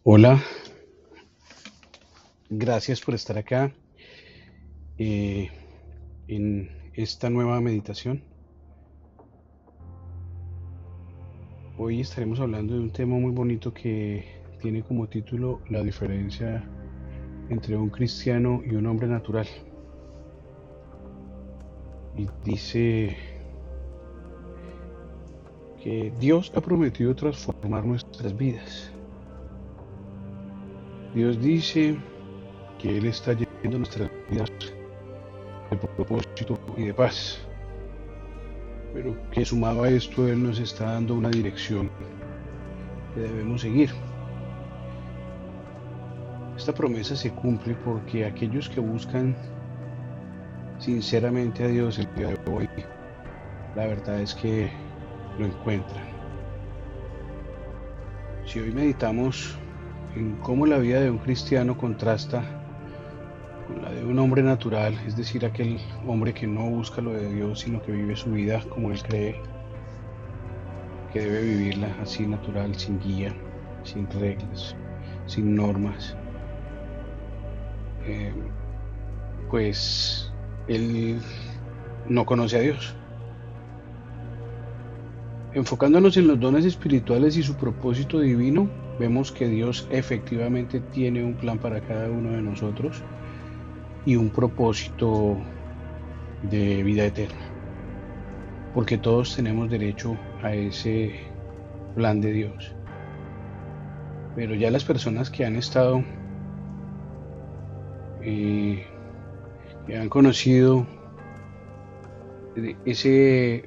Hola, gracias por estar acá eh, en esta nueva meditación. Hoy estaremos hablando de un tema muy bonito que tiene como título la diferencia entre un cristiano y un hombre natural. Y dice que Dios ha prometido transformar nuestras vidas. Dios dice que Él está llenando nuestras vidas de propósito y de paz, pero que sumado a esto Él nos está dando una dirección que debemos seguir. Esta promesa se cumple porque aquellos que buscan sinceramente a Dios el día de hoy, la verdad es que lo encuentran. Si hoy meditamos en cómo la vida de un cristiano contrasta con la de un hombre natural, es decir, aquel hombre que no busca lo de Dios, sino que vive su vida como él cree que debe vivirla, así natural, sin guía, sin reglas, sin normas, eh, pues él no conoce a Dios. Enfocándonos en los dones espirituales y su propósito divino, vemos que Dios efectivamente tiene un plan para cada uno de nosotros y un propósito de vida eterna, porque todos tenemos derecho a ese plan de Dios. Pero ya las personas que han estado, eh, que han conocido ese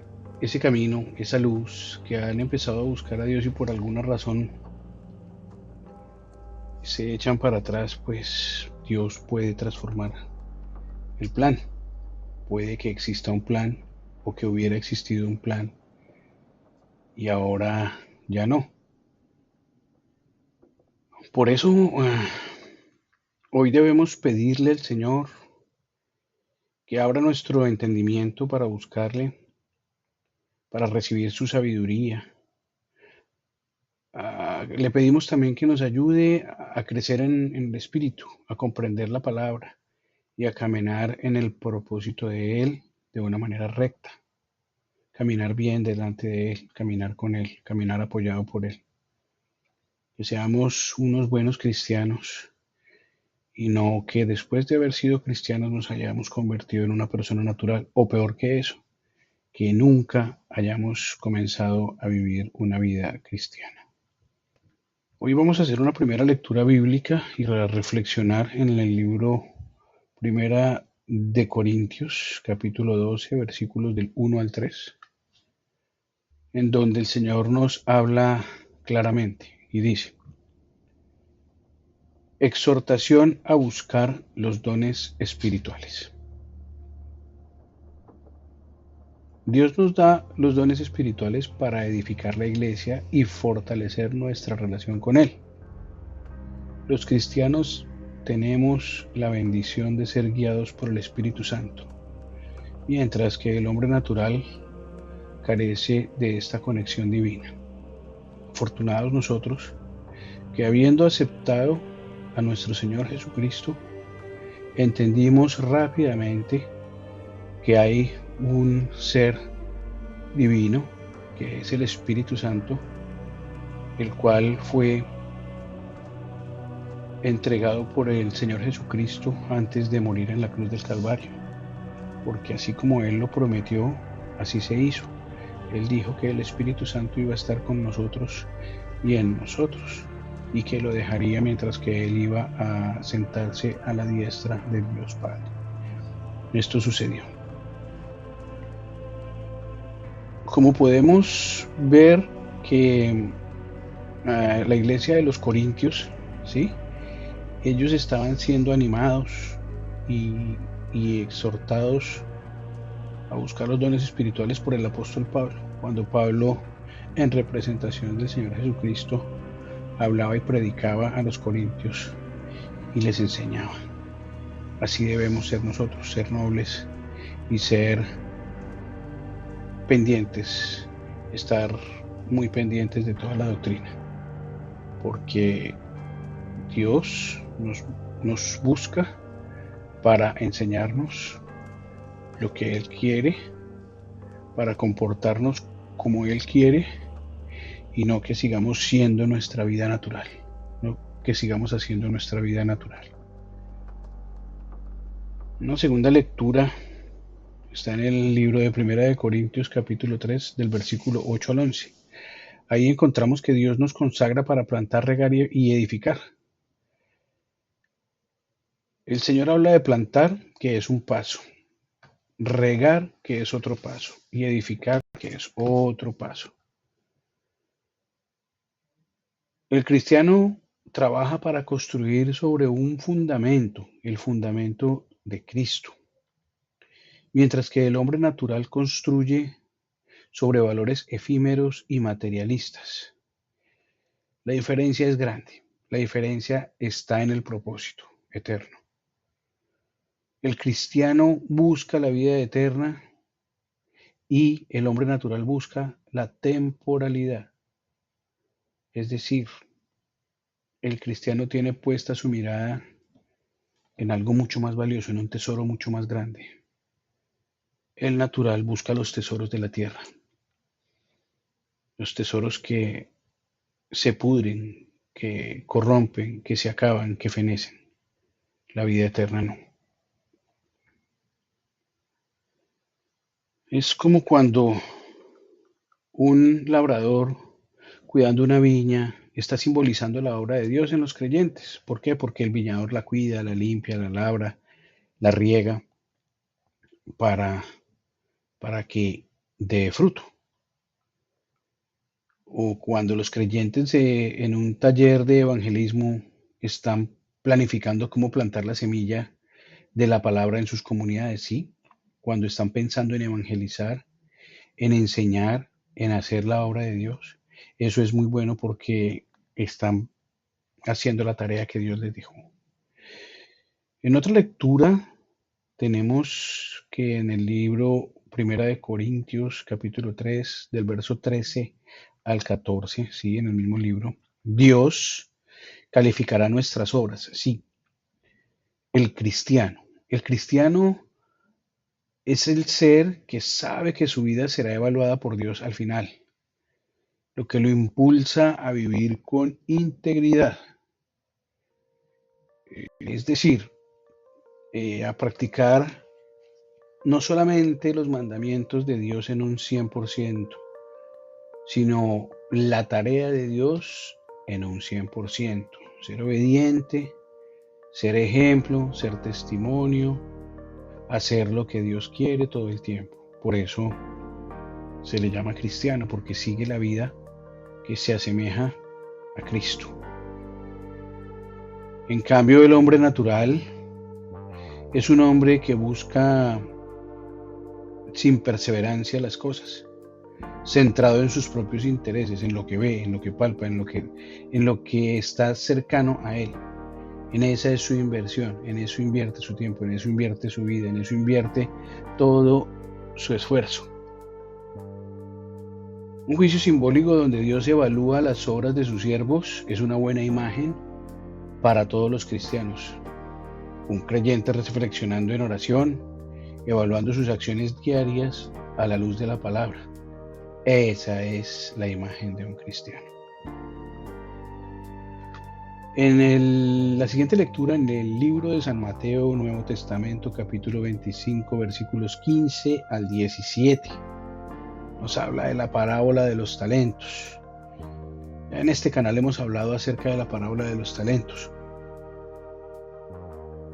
camino, esa luz, que han empezado a buscar a Dios y por alguna razón se echan para atrás, pues Dios puede transformar el plan. Puede que exista un plan o que hubiera existido un plan y ahora ya no. Por eso hoy debemos pedirle al Señor que abra nuestro entendimiento para buscarle, para recibir su sabiduría. Le pedimos también que nos ayude a crecer en el Espíritu, a comprender la palabra y a caminar en el propósito de Él de una manera recta. Caminar bien delante de Él, caminar con Él, caminar apoyado por Él. Que seamos unos buenos cristianos y no que después de haber sido cristianos nos hayamos convertido en una persona natural o peor que eso, que nunca hayamos comenzado a vivir una vida cristiana. Hoy vamos a hacer una primera lectura bíblica y reflexionar en el libro Primera de Corintios, capítulo 12, versículos del 1 al 3, en donde el Señor nos habla claramente y dice: exhortación a buscar los dones espirituales. Dios nos da los dones espirituales para edificar la iglesia y fortalecer nuestra relación con Él. Los cristianos tenemos la bendición de ser guiados por el Espíritu Santo, mientras que el hombre natural carece de esta conexión divina. Afortunados nosotros que, habiendo aceptado a nuestro Señor Jesucristo, entendimos rápidamente que hay un ser divino, que es el Espíritu Santo, el cual fue entregado por el Señor Jesucristo antes de morir en la cruz del Calvario, porque así como Él lo prometió, así se hizo. Él dijo que el Espíritu Santo iba a estar con nosotros y en nosotros, y que lo dejaría mientras que Él iba a sentarse a la diestra del Dios Padre. Esto sucedió. Como podemos ver que la iglesia de los Corintios, ¿sí?, ellos estaban siendo animados y exhortados a buscar los dones espirituales por el apóstol Pablo, cuando Pablo, en representación del Señor Jesucristo, hablaba y predicaba a los corintios y les enseñaba. Así debemos ser nosotros, ser nobles y ser pendientes, estar muy pendientes de toda la doctrina, porque Dios nos busca para enseñarnos lo que Él quiere, para comportarnos como Él quiere, y no que sigamos siendo nuestra vida natural, no que sigamos haciendo nuestra vida natural. Una segunda lectura está en el libro de Primera de Corintios capítulo 3 del versículo 8 al 11. Ahí encontramos que Dios nos consagra para plantar, regar y edificar. El Señor habla de plantar, que es un paso, regar, que es otro paso, y edificar, que es otro paso. El cristiano trabaja para construir sobre un fundamento, el fundamento de Cristo, mientras que el hombre natural construye sobre valores efímeros y materialistas. La diferencia es grande, la diferencia está en el propósito eterno. El cristiano busca la vida eterna y el hombre natural busca la temporalidad. Es decir, el cristiano tiene puesta su mirada en algo mucho más valioso, en un tesoro mucho más grande. El natural busca los tesoros de la tierra, los tesoros que se pudren, que corrompen, que se acaban, que fenecen. La vida eterna no. Es como cuando un labrador cuidando una viña está simbolizando la obra de Dios en los creyentes. ¿Por qué? Porque el viñador la cuida, la limpia, la labra, la riega para, para que dé fruto. O cuando los creyentes en un taller de evangelismo están planificando cómo plantar la semilla de la palabra en sus comunidades, ¿sí? Cuando están pensando en evangelizar, en enseñar, en hacer la obra de Dios. Eso es muy bueno porque están haciendo la tarea que Dios les dijo. En otra lectura tenemos que en el libro Primera de Corintios, capítulo 3, del verso 13 al 14, sí, en el mismo libro, Dios calificará nuestras obras, sí. El cristiano es el ser que sabe que su vida será evaluada por Dios al final, lo que lo impulsa a vivir con integridad, es decir, a practicar no solamente los mandamientos de Dios en un 100%, sino la tarea de Dios en un 100%. Ser obediente, ser ejemplo, ser testimonio, hacer lo que Dios quiere todo el tiempo. Por eso se le llama cristiano, porque sigue la vida que se asemeja a Cristo. En cambio, el hombre natural es un hombre que busca sin perseverancia las cosas, centrado en sus propios intereses, en lo que ve, en lo que palpa, en lo que está cercano a él. En esa es su inversión, en eso invierte su tiempo, en eso invierte su vida, en eso invierte todo su esfuerzo. Un juicio simbólico donde Dios evalúa las obras de sus siervos es una buena imagen para todos los cristianos. Un creyente reflexionando en oración, evaluando sus acciones diarias a la luz de la palabra. Esa es la imagen de un cristiano. En la siguiente lectura, en el libro de San Mateo, Nuevo Testamento, capítulo 25, versículos 15 al 17, nos habla de la parábola de los talentos. Ya en este canal hemos hablado acerca de la parábola de los talentos.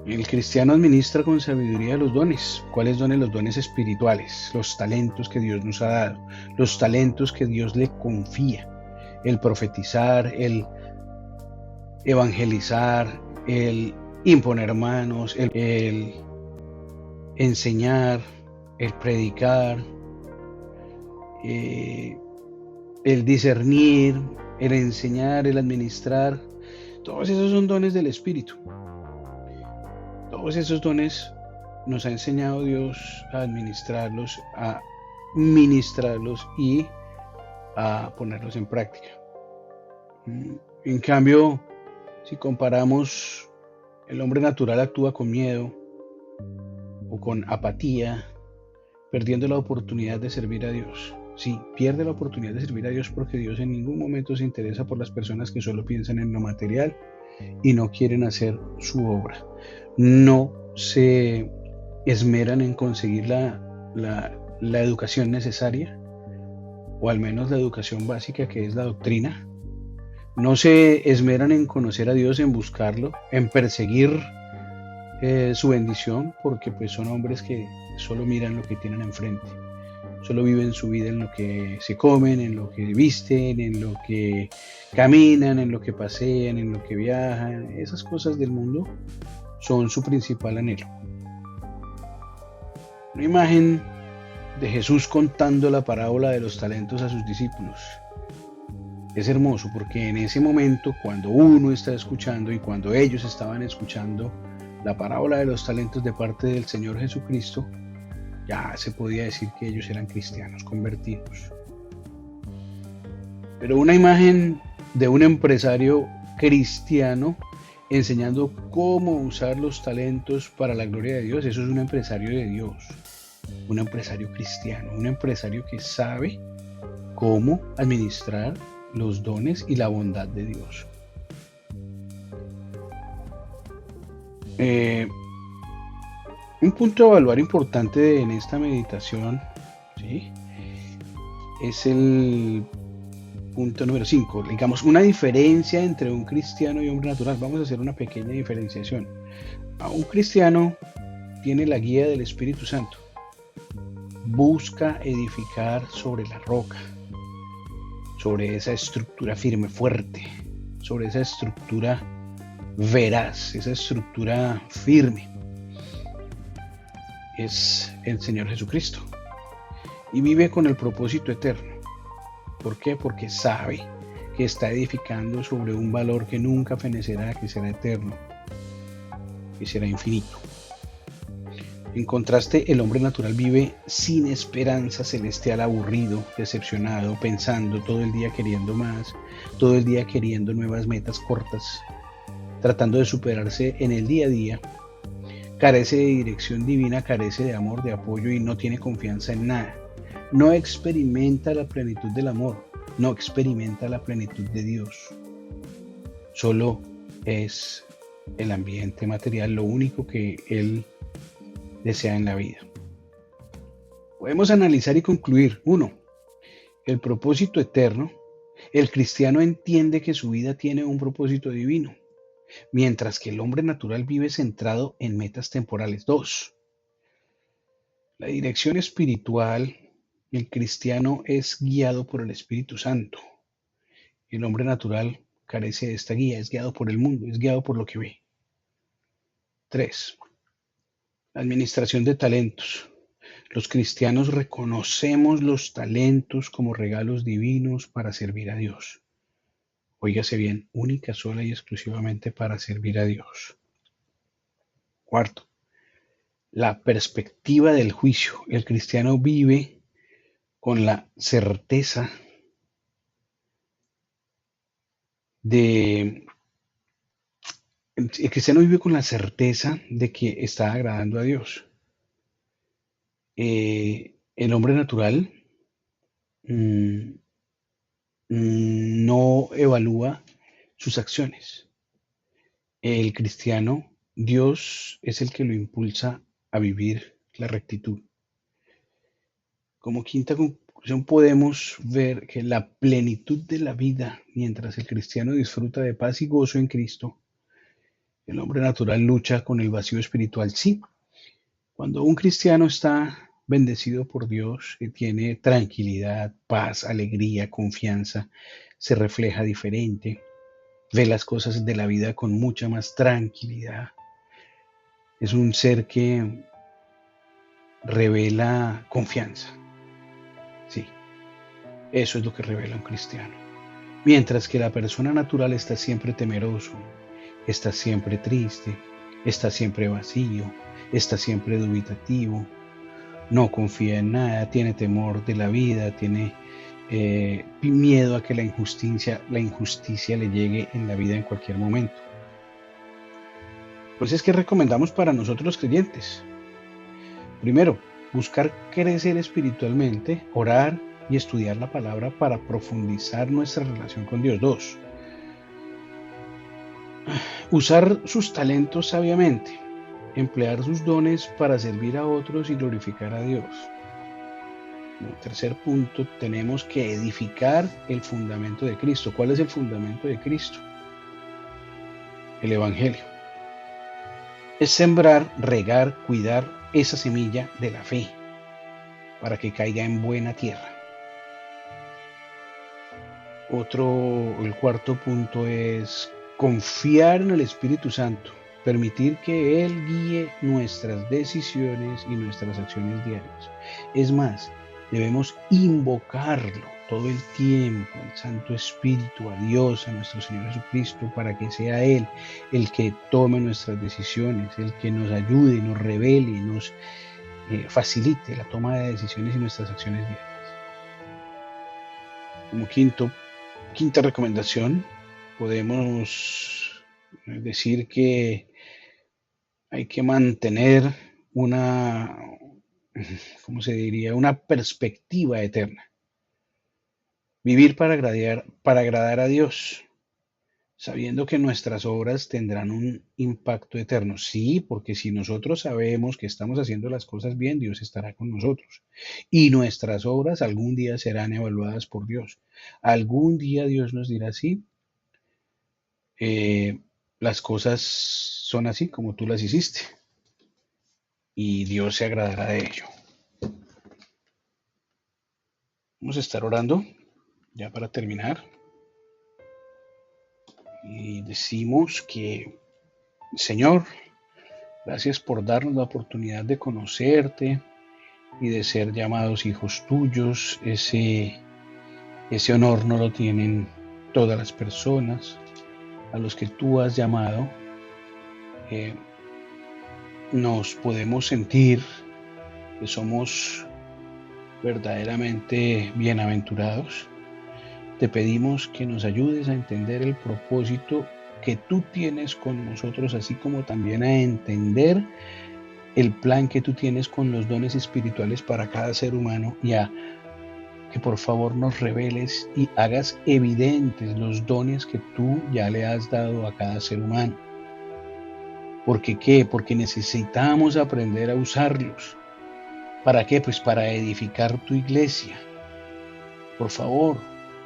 El cristiano administra con sabiduría los dones. ¿Cuáles dones? Los dones espirituales, los talentos que Dios nos ha dado, los talentos que Dios le confía, el profetizar, el evangelizar, el imponer manos, el enseñar, el predicar, el discernir, el enseñar, el administrar. Todos esos son dones del Espíritu. Todos esos dones nos ha enseñado Dios a administrarlos, a ministrarlos y a ponerlos en práctica. En cambio, Si comparamos, el hombre natural actúa con miedo o con apatía, perdiendo la oportunidad de servir a Dios. Sí, pierde la oportunidad de servir a Dios porque Dios en ningún momento se interesa por las personas que solo piensan en lo material y no quieren hacer su obra. No se esmeran en conseguir la educación necesaria, o al menos la educación básica, que es la doctrina. No se esmeran en conocer a Dios, en buscarlo, en perseguir su bendición, porque pues son hombres que solo miran lo que tienen enfrente. Solo viven su vida en lo que se comen, en lo que visten, en lo que caminan, en lo que pasean, en lo que viajan. Esas cosas del mundo son su principal anhelo. Una imagen de Jesús contando la parábola de los talentos a sus discípulos. Es hermoso porque en ese momento, cuando uno está escuchando y cuando ellos estaban escuchando la parábola de los talentos de parte del Señor Jesucristo, ya se podía decir que ellos eran cristianos convertidos. Pero una imagen de un empresario cristiano enseñando cómo usar los talentos para la gloria de Dios, eso es un empresario de Dios, un empresario cristiano, un empresario que sabe cómo administrar los dones y la bondad de Dios. Un punto a evaluar importante en esta meditación, ¿sí?, es el punto número 5. Digamos, una diferencia entre un cristiano y un hombre natural. Vamos a hacer una pequeña diferenciación. Un cristiano tiene la guía del Espíritu Santo. Busca edificar sobre la roca, sobre esa estructura firme, fuerte, sobre esa estructura veraz, esa estructura firme. Es el Señor Jesucristo. Y vive con el propósito eterno. ¿Por qué? Porque sabe que está edificando sobre un valor que nunca fenecerá, que será eterno, que será infinito. En contraste, el hombre natural vive sin esperanza celestial, aburrido, decepcionado, pensando todo el día queriendo más, todo el día queriendo nuevas metas cortas, tratando de superarse en el día a día. Carece de dirección divina, carece de amor, de apoyo y no tiene confianza en nada. No experimenta la plenitud del amor, no experimenta la plenitud de Dios. Solo es el ambiente material lo único que él desea en la vida. Podemos analizar y concluir. 1. El propósito eterno. El cristiano entiende que su vida tiene un propósito divino, mientras que el hombre natural vive centrado en metas temporales. 2. La dirección espiritual. El cristiano es guiado por el Espíritu Santo. El hombre natural carece de esta guía, es guiado por el mundo, es guiado por lo que ve. 3. La administración de talentos. Los cristianos reconocemos los talentos como regalos divinos para servir a Dios. Óigase bien, única, sola y exclusivamente para servir a Dios. 4. La perspectiva del juicio. El cristiano vive con la certeza el cristiano vive con la certeza de que está agradando a Dios. El hombre natural no evalúa sus acciones. El cristiano, Dios es el que lo impulsa a vivir la rectitud. Como quinta conclusión podemos ver que la plenitud de la vida, mientras el cristiano disfruta de paz y gozo en Cristo, el hombre natural lucha con el vacío espiritual. Sí, cuando un cristiano está bendecido por Dios y tiene tranquilidad, paz, alegría, confianza, se refleja diferente, ve las cosas de la vida con mucha más tranquilidad. Es un ser que revela confianza. Sí, eso es lo que revela un cristiano. Mientras que la persona natural está siempre temeroso, está siempre triste, está siempre vacío, está siempre dubitativo, no confía en nada, tiene temor de la vida, tiene miedo a que la injusticia le llegue en la vida en cualquier momento. Entonces, ¿qué recomendamos para nosotros los creyentes? Primero, buscar crecer espiritualmente, orar y estudiar la palabra para profundizar nuestra relación con Dios. Dos, usar sus talentos sabiamente, emplear sus dones para servir a otros y glorificar a Dios. Como tercer punto, tenemos que edificar el fundamento de Cristo. ¿Cuál es el fundamento de Cristo? El Evangelio. Es sembrar, regar, cuidar esa semilla de la fe para que caiga en buena tierra. El cuarto punto es confiar en el Espíritu Santo, permitir que Él guíe nuestras decisiones y nuestras acciones diarias. Es más, debemos invocarlo todo el tiempo, al Santo Espíritu, a Dios, a nuestro Señor Jesucristo, para que sea Él el que tome nuestras decisiones, el que nos ayude, nos revele, nos facilite la toma de decisiones y nuestras acciones diarias. Como quinta recomendación, podemos decir que hay que mantener una, ¿cómo se diría? Una perspectiva eterna. Vivir para agradar a Dios, sabiendo que nuestras obras tendrán un impacto eterno. Sí, porque si nosotros sabemos que estamos haciendo las cosas bien, Dios estará con nosotros. Y nuestras obras algún día serán evaluadas por Dios. Algún día Dios nos dirá, sí, eh, las cosas son así como tú las hiciste. Y Dios se agradará de ello. Vamos a estar orando ya para terminar. Y decimos que, Señor, gracias por darnos la oportunidad de conocerte y de ser llamados hijos tuyos. Ese honor no lo tienen todas las personas a los que tú has llamado. Nos podemos sentir que somos verdaderamente bienaventurados. Te pedimos que nos ayudes a entender el propósito que tú tienes con nosotros, así como también a entender el plan que tú tienes con los dones espirituales para cada ser humano, y a que por favor nos reveles y hagas evidentes los dones que tú ya le has dado a cada ser humano. ¿Por qué? Porque necesitamos aprender a usarlos. ¿Para qué? Pues para edificar tu iglesia. Por favor,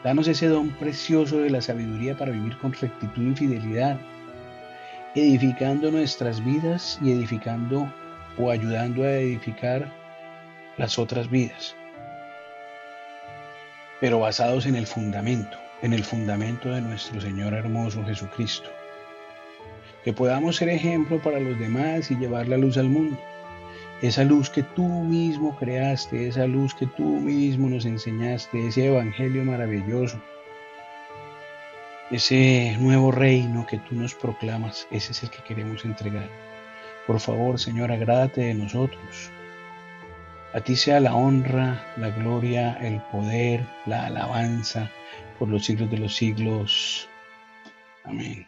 danos ese don precioso de la sabiduría para vivir con rectitud y fidelidad, edificando nuestras vidas y edificando o ayudando a edificar las otras vidas, pero basados en el fundamento de nuestro Señor hermoso Jesucristo. Que podamos ser ejemplo para los demás y llevar la luz al mundo. Esa luz que tú mismo creaste, esa luz que tú mismo nos enseñaste, ese evangelio maravilloso, ese nuevo reino que tú nos proclamas, ese es el que queremos entregar. Por favor, Señor, agrádate de nosotros. A ti sea la honra, la gloria, el poder, la alabanza por los siglos de los siglos. Amén.